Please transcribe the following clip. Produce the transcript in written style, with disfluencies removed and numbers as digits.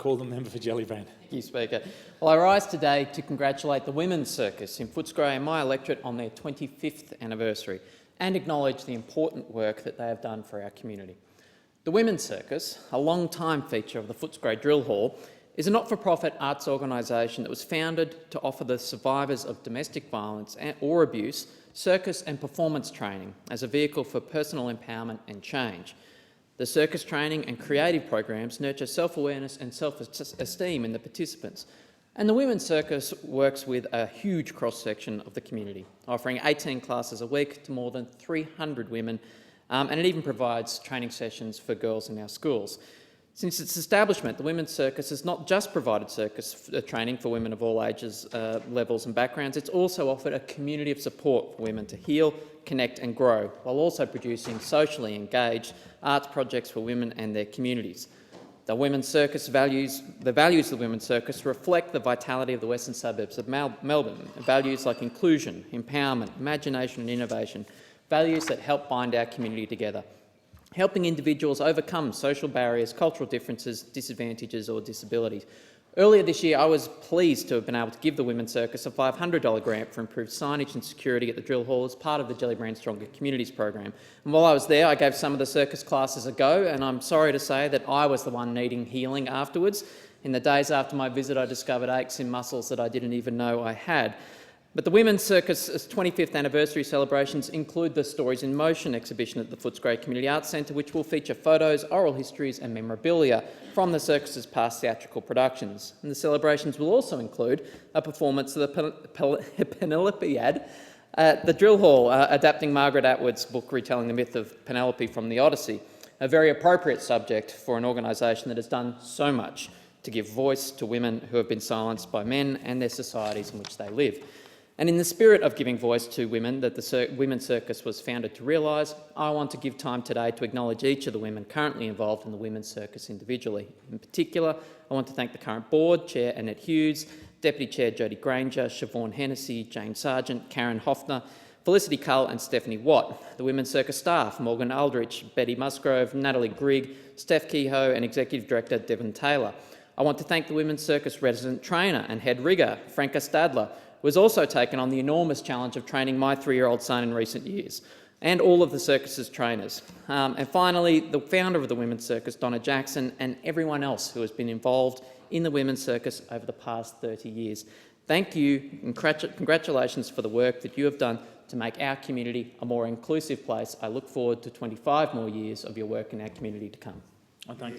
call the member for Gellibrand. Thank you, Speaker. Well, I rise today to congratulate the Women's Circus in Footscray and my electorate on their 25th anniversary and acknowledge the important work that they have done for our community. The Women's Circus, a long-time feature of the Footscray Drill Hall, is a not-for-profit arts organisation that was founded to offer the survivors of domestic violence or abuse circus and performance training as a vehicle for personal empowerment and change. The circus training and creative programs nurture self-awareness and self-esteem in the participants. And the Women's Circus works with a huge cross-section of the community, offering 18 classes a week to more than 300 women, and it even provides training sessions for girls in our schools. Since its establishment, the Women's Circus has not just provided circus training for women of all ages, levels and backgrounds, it's also offered a community of support for women to heal, connect and grow, while also producing socially engaged arts projects for women and their communities. The Women's Circus values of the Women's Circus reflect the vitality of the western suburbs of Melbourne, values like inclusion, empowerment, imagination and innovation, values that help bind our community together, helping individuals overcome social barriers, cultural differences, disadvantages or disabilities. Earlier this year, I was pleased to have been able to give the Women's Circus a $500 grant for improved signage and security at the Drill Hall as part of the Gellibrand Stronger Communities program. And while I was there, I gave some of the circus classes a go, and I'm sorry to say that I was the one needing healing afterwards. In the days after my visit, I discovered aches in muscles that I didn't even know I had. But the Women's Circus's 25th anniversary celebrations include the Stories in Motion exhibition at the Footscray Community Arts Centre, which will feature photos, oral histories and memorabilia from the circus's past theatrical productions. And the celebrations will also include a performance of the Penelopiad at the Drill Hall, adapting Margaret Atwood's book retelling the myth of Penelope from the Odyssey, a very appropriate subject for an organisation that has done so much to give voice to women who have been silenced by men and their societies in which they live. And in the spirit of giving voice to women that the Women's Circus was founded to realise, I want to give time today to acknowledge each of the women currently involved in the Women's Circus individually. In particular, I want to thank the current board, Chair Annette Hughes, Deputy Chair Jodie Granger, Siobhan Hennessy, Jane Sargent, Karen Hoffner, Felicity Cull and Stephanie Watt, the Women's Circus staff, Morgan Aldrich, Betty Musgrove, Natalie Grigg, Steph Kehoe and Executive Director Devon Taylor. I want to thank the Women's Circus resident trainer and head rigger, Franca Stadler, who has also taken on the enormous challenge of training my 3-year-old son in recent years, and all of the circus's trainers. And finally, the founder of the Women's Circus, Donna Jackson, and everyone else who has been involved in the Women's Circus over the past 30 years. Thank you and congratulations for the work that you have done to make our community a more inclusive place. I look forward to 25 more years of your work in our community to come. I thank you.